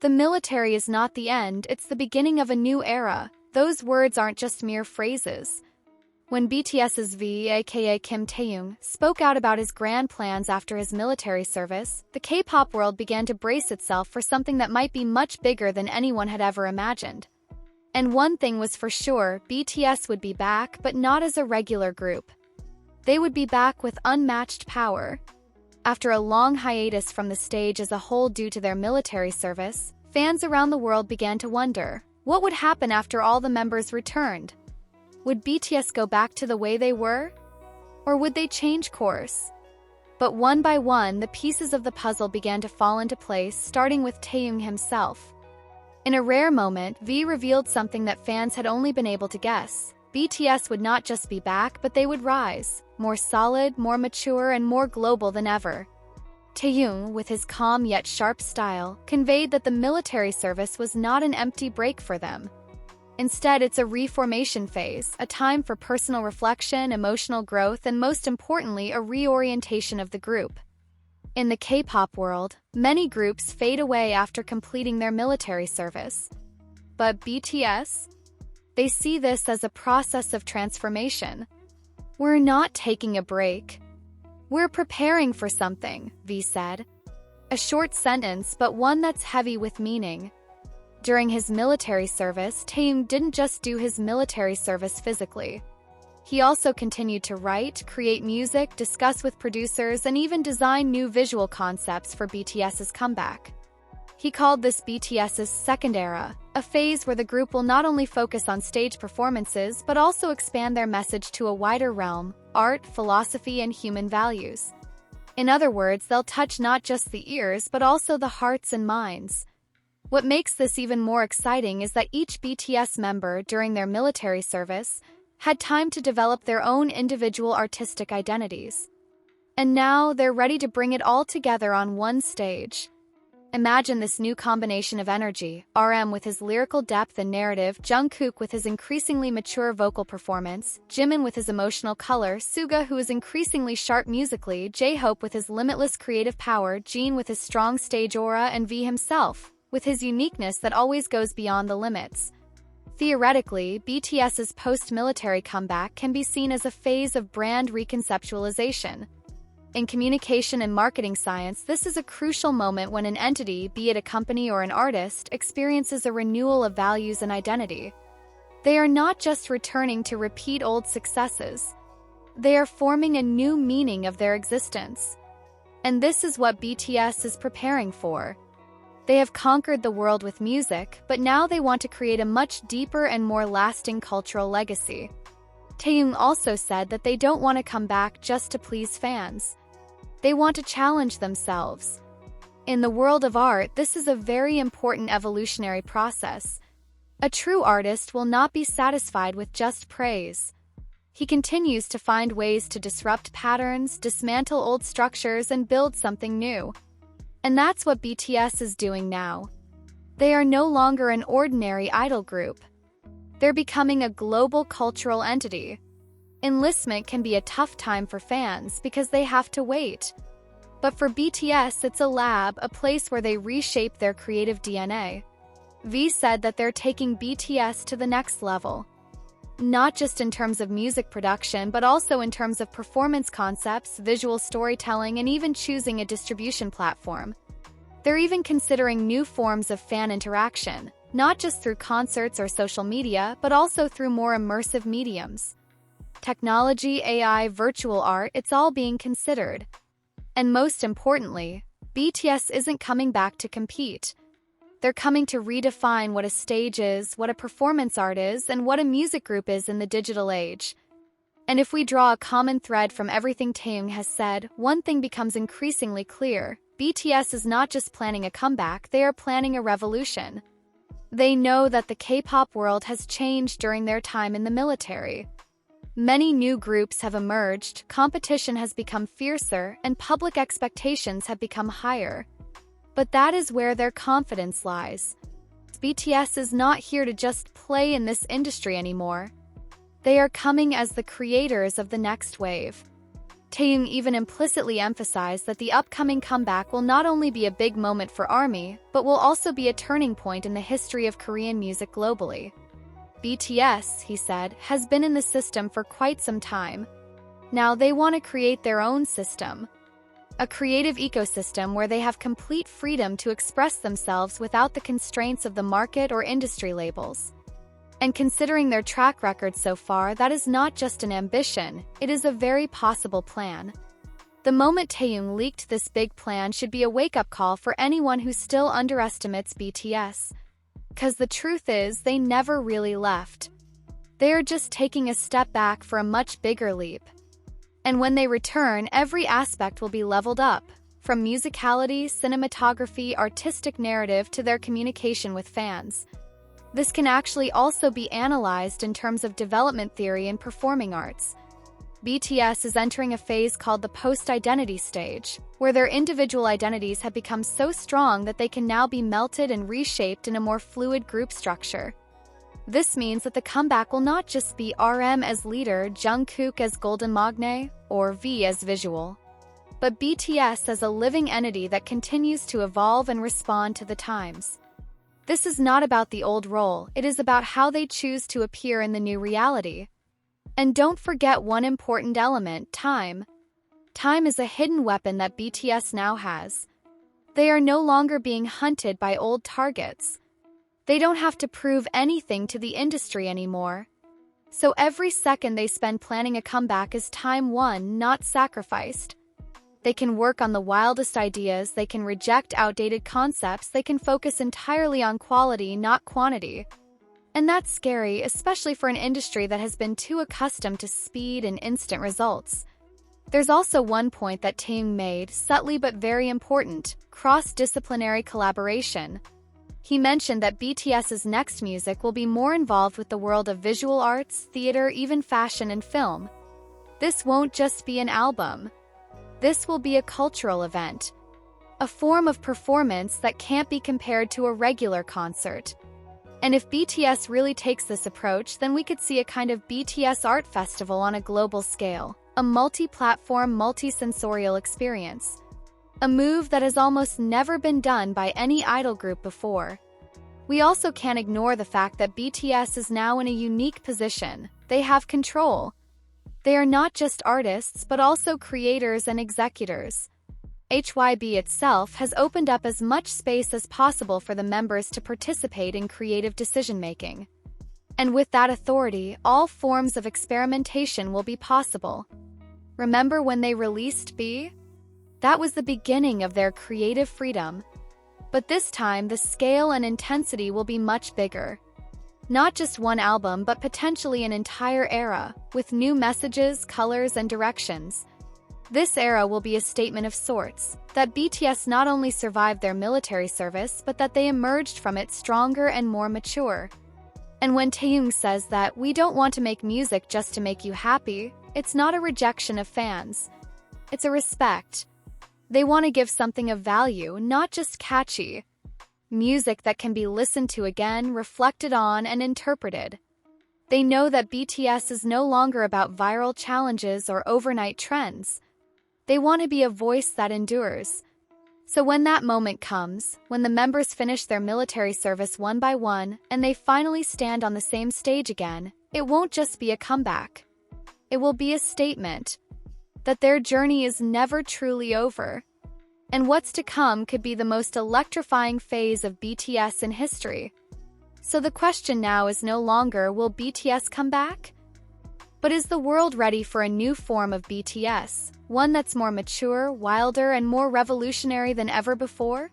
The military is not the end, it's the beginning of a new era. Those words aren't just mere phrases. When BTS's V, aka Kim Taehyung, spoke out about his grand plans after his military service, the K-pop world began to brace itself for something that might be much bigger than anyone had ever imagined. And one thing was for sure, BTS would be back, but not as a regular group. They would be back with unmatched power. After a long hiatus from the stage as a whole due to their military service, fans around the world began to wonder, what would happen after all the members returned? Would BTS go back to the way they were? Or would they change course? But one by one, the pieces of the puzzle began to fall into place, starting with Taehyung himself. In a rare moment, V revealed something that fans had only been able to guess. BTS would not just be back, but they would rise, more solid, more mature, and more global than ever. Taehyung, with his calm yet sharp style, conveyed that the military service was not an empty break for them. Instead, it's a reformation phase, a time for personal reflection, emotional growth, and most importantly, a reorientation of the group. In the K-pop world, many groups fade away after completing their military service. But BTS? They see this as a process of transformation. We're not taking a break. We're preparing for something, V said. A short sentence, but one that's heavy with meaning. During his military service, Taehyung didn't just do his military service physically. He also continued to write, create music, discuss with producers, and even design new visual concepts for BTS's comeback. He called this BTS's Second Era, a phase where the group will not only focus on stage performances but also expand their message to a wider realm: art, philosophy, and human values. In other words, they'll touch not just the ears but also the hearts and minds. What makes this even more exciting is that each BTS member during their military service had time to develop their own individual artistic identities. And now they're ready to bring it all together on one stage. Imagine this new combination of energy: RM with his lyrical depth and narrative, Jungkook with his increasingly mature vocal performance, Jimin with his emotional color, Suga who is increasingly sharp musically, J-Hope with his limitless creative power, Jin with his strong stage aura, and V himself, with his uniqueness that always goes beyond the limits. Theoretically, BTS's post-military comeback can be seen as a phase of brand reconceptualization. In communication and marketing science, this is a crucial moment when an entity, be it a company or an artist, experiences a renewal of values and identity. They are not just returning to repeat old successes. They are forming a new meaning of their existence. And this is what BTS is preparing for. They have conquered the world with music, but now they want to create a much deeper and more lasting cultural legacy. Taehyung also said that they don't want to come back just to please fans. They want to challenge themselves. In the world of art, this is a very important evolutionary process. A true artist will not be satisfied with just praise. He continues to find ways to disrupt patterns, dismantle old structures, and build something new. And that's what BTS is doing now. They are no longer an ordinary idol group. They're becoming a global cultural entity. Enlistment can be a tough time for fans because they have to wait. But for BTS, it's a lab, a place where they reshape their creative DNA. V said that they're taking BTS to the next level. Not just in terms of music production, but also in terms of performance concepts, visual storytelling, and even choosing a distribution platform. They're even considering new forms of fan interaction, not just through concerts or social media, but also through more immersive mediums. Technology, AI, virtual art, it's all being considered. And most importantly, BTS isn't coming back to compete. They're coming to redefine what a stage is, what a performance art is, and what a music group is in the digital age. And if we draw a common thread from everything Taehyung has said, one thing becomes increasingly clear: BTS is not just planning a comeback, they are planning a revolution. They know that the K-pop world has changed during their time in the military. Many new groups have emerged, competition has become fiercer, and public expectations have become higher. But that is where their confidence lies. BTS is not here to just play in this industry anymore. They are coming as the creators of the next wave. Taehyung even implicitly emphasized that the upcoming comeback will not only be a big moment for ARMY, but will also be a turning point in the history of Korean music globally. BTS, he said, has been in the system for quite some time. Now they want to create their own system. A creative ecosystem where they have complete freedom to express themselves without the constraints of the market or industry labels. And considering their track record so far, that is not just an ambition, it is a very possible plan. The moment Taehyung leaked this big plan should be a wake-up call for anyone who still underestimates BTS. 'Cause the truth is, they never really left. They are just taking a step back for a much bigger leap. And when they return, every aspect will be leveled up, from musicality, cinematography, artistic narrative to their communication with fans. This can actually also be analyzed in terms of development theory and performing arts. BTS is entering a phase called the post-identity stage, where their individual identities have become so strong that they can now be melted and reshaped in a more fluid group structure. This means that the comeback will not just be RM as leader, Jungkook as golden magne, or V as visual, but BTS as a living entity that continues to evolve and respond to the times. This is not about the old role, it is about how they choose to appear in the new reality. And don't forget one important element, time. Time is a hidden weapon that BTS now has. They are no longer being hunted by old targets. They don't have to prove anything to the industry anymore. So every second they spend planning a comeback is time won, not sacrificed. They can work on the wildest ideas, they can reject outdated concepts, they can focus entirely on quality, not quantity. And that's scary, especially for an industry that has been too accustomed to speed and instant results. There's also one point that Taehyung made, subtly but very important: cross-disciplinary collaboration. He mentioned that BTS's next music will be more involved with the world of visual arts, theater, even fashion and film. This won't just be an album. This will be a cultural event. A form of performance that can't be compared to a regular concert. And if BTS really takes this approach, then we could see a kind of BTS art festival on a global scale. A multi-platform, multi-sensorial experience. A move that has almost never been done by any idol group before. We also can't ignore the fact that BTS is now in a unique position. They have control. They are not just artists, but also creators and executors. HYB itself has opened up as much space as possible for the members to participate in creative decision-making. And with that authority, all forms of experimentation will be possible. Remember when they released B? That was the beginning of their creative freedom. But this time, the scale and intensity will be much bigger. Not just one album, but potentially an entire era, with new messages, colors, and directions. This era will be a statement of sorts, that BTS not only survived their military service, but that they emerged from it stronger and more mature. And when Taehyung says that we don't want to make music just to make you happy, it's not a rejection of fans. It's a respect. They want to give something of value, not just catchy. Music that can be listened to again, reflected on, and interpreted. They know that BTS is no longer about viral challenges or overnight trends. They want to be a voice that endures. So when that moment comes, when the members finish their military service one by one, and they finally stand on the same stage again, it won't just be a comeback. It will be a statement that their journey is never truly over. And what's to come could be the most electrifying phase of BTS in history. So the question now is no longer, will BTS come back? But is the world ready for a new form of BTS, one that's more mature, wilder, and more revolutionary than ever before?